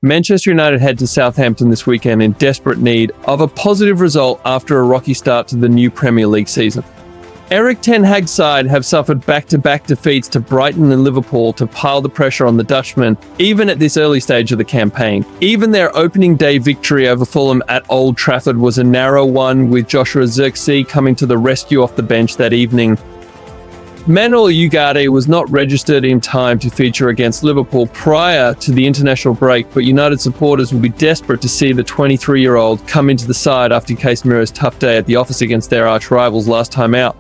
Manchester United head to Southampton this weekend in desperate need of a positive result after a rocky start to the new Premier League season. Erik Ten Hag's side have suffered back-to-back defeats to Brighton and Liverpool to pile the pressure on the Dutchman, even at this early stage of the campaign. Even their opening day victory over Fulham at Old Trafford was a narrow one, with Joshua Zirkzee coming to the rescue off the bench that evening. Manuel Ugarte was not registered in time to feature against Liverpool prior to the international break, but United supporters will be desperate to see the 23-year-old come into the side after Casemiro's tough day at the office against their arch-rivals last time out.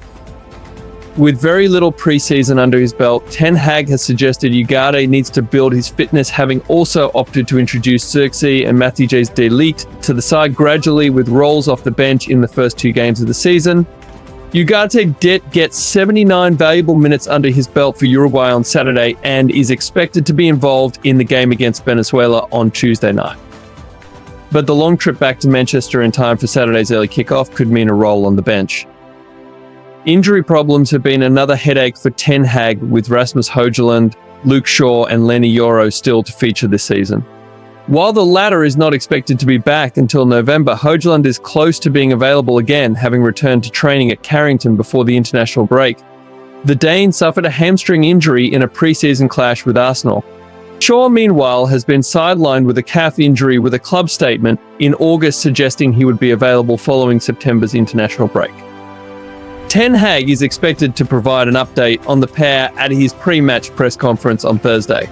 With very little pre-season under his belt, Ten Hag has suggested Ugarte needs to build his fitness, having also opted to introduce Zirkzee and Manuel Ligt to the side gradually, with roles off the bench in the first 2 games of the season. Ugarte did get 79 valuable minutes under his belt for Uruguay on Saturday and is expected to be involved in the game against Venezuela on Tuesday night. But the long trip back to Manchester in time for Saturday's early kickoff could mean a role on the bench. Injury problems have been another headache for Ten Hag, with Rasmus Hojlund, Luke Shaw and Lenny Yoro still to feature this season. While the latter is not expected to be back until November, Hojlund is close to being available again, having returned to training at Carrington before the international break. The Dane suffered a hamstring injury in a pre-season clash with Arsenal. Shaw, meanwhile, has been sidelined with a calf injury, with a club statement in August suggesting he would be available following September's international break. Ten Hag is expected to provide an update on the pair at his pre-match press conference on Thursday.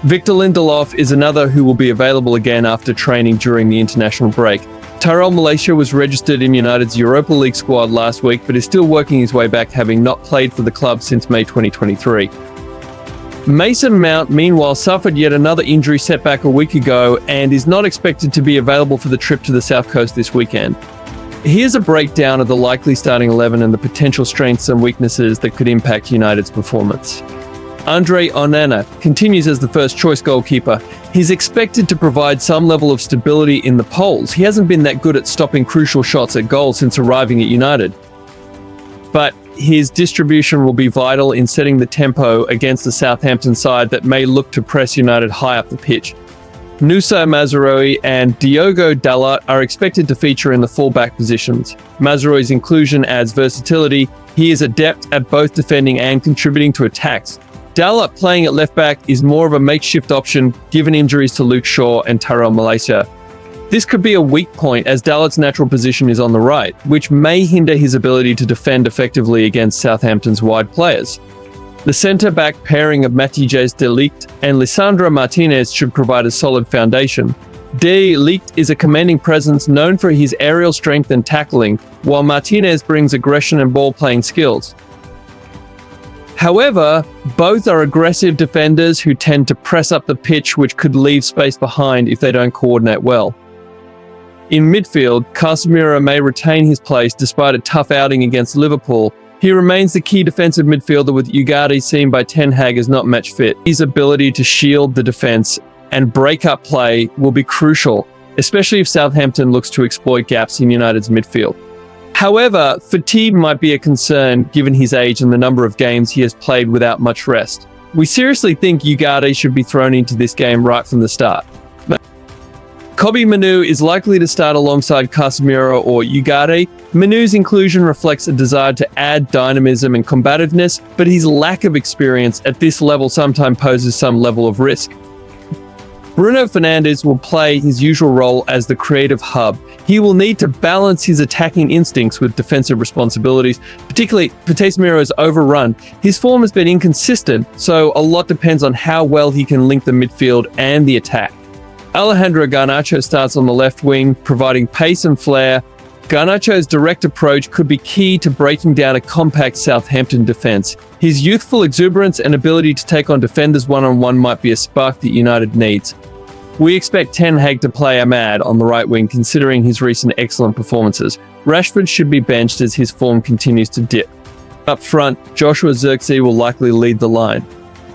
Victor Lindelof is another who will be available again after training during the international break. Malacia was registered in United's Europa League squad last week, but is still working his way back, having not played for the club since May 2023. Mason Mount, meanwhile, suffered yet another injury setback a week ago and is not expected to be available for the trip to the South Coast this weekend. Here's a breakdown of the likely starting 11 and the potential strengths and weaknesses that could impact United's performance. Andre Onana continues as the first-choice goalkeeper. He's expected to provide some level of stability in the polls. He hasn't been that good at stopping crucial shots at goal since arriving at United, but his distribution will be vital in setting the tempo against the Southampton side that may look to press United high up the pitch. Nusa Mazraoui and Diogo Dalot are expected to feature in the fullback positions. Mazraoui's inclusion adds versatility. He is adept at both defending and contributing to attacks. Dalot playing at left-back is more of a makeshift option given injuries to Luke Shaw and Malacia. This could be a weak point, as Dalot's natural position is on the right, which may hinder his ability to defend effectively against Southampton's wide players. The centre-back pairing of Manuel Ligt and Lisandro Martinez should provide a solid foundation. Ligt is a commanding presence known for his aerial strength and tackling, while Martinez brings aggression and ball-playing skills. However, both are aggressive defenders who tend to press up the pitch, which could leave space behind if they don't coordinate well. In midfield, Casemiro may retain his place despite a tough outing against Liverpool. He remains the key defensive midfielder, with Ugarte seen by Ten Hag as not match fit. His ability to shield the defence and break up play will be crucial, especially if Southampton looks to exploit gaps in United's midfield. However, fatigue might be a concern given his age and the number of games he has played without much rest. We seriously think Ugarte should be thrown into this game right from the start. Kobbie Mainoo is likely to start alongside Casemiro or Ugarte. Mainoo's inclusion reflects a desire to add dynamism and combativeness, but his lack of experience at this level sometimes poses some level of risk. Bruno Fernandes will play his usual role as the creative hub. He will need to balance his attacking instincts with defensive responsibilities, particularly Casemiro's overrun. His form has been inconsistent, so a lot depends on how well he can link the midfield and the attack. Alejandro Garnacho starts on the left wing, providing pace and flair. Garnacho's direct approach could be key to breaking down a compact Southampton defence. His youthful exuberance and ability to take on defenders one-on-one might be a spark that United needs. We expect Ten Hag to play Ahmad on the right wing, considering his recent excellent performances. Rashford should be benched as his form continues to dip. Up front, Joshua Zirkzee will likely lead the line.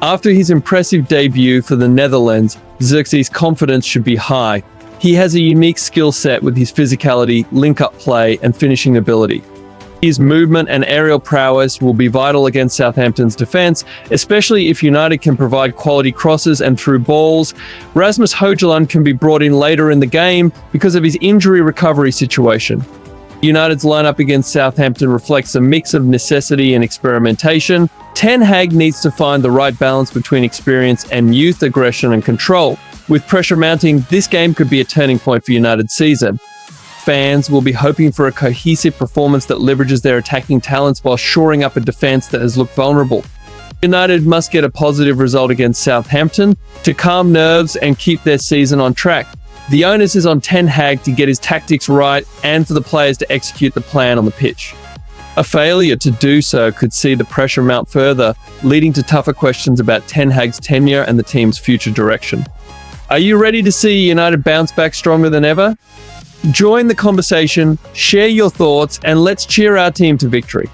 After his impressive debut for the Netherlands, Zirkzee's confidence should be high. He has a unique skill set with his physicality, link-up play, and finishing ability. His movement and aerial prowess will be vital against Southampton's defence, especially if United can provide quality crosses and through balls. Rasmus Hojlund can be brought in later in the game because of his injury recovery situation. United's lineup against Southampton reflects a mix of necessity and experimentation. Ten Hag needs to find the right balance between experience and youth, aggression and control. With pressure mounting, this game could be a turning point for United's season. Fans will be hoping for a cohesive performance that leverages their attacking talents while shoring up a defence that has looked vulnerable. United must get a positive result against Southampton to calm nerves and keep their season on track. The onus is on Ten Hag to get his tactics right and for the players to execute the plan on the pitch. A failure to do so could see the pressure mount further, leading to tougher questions about Ten Hag's tenure and the team's future direction. Are you ready to see United bounce back stronger than ever? Join the conversation, share your thoughts, and let's cheer our team to victory.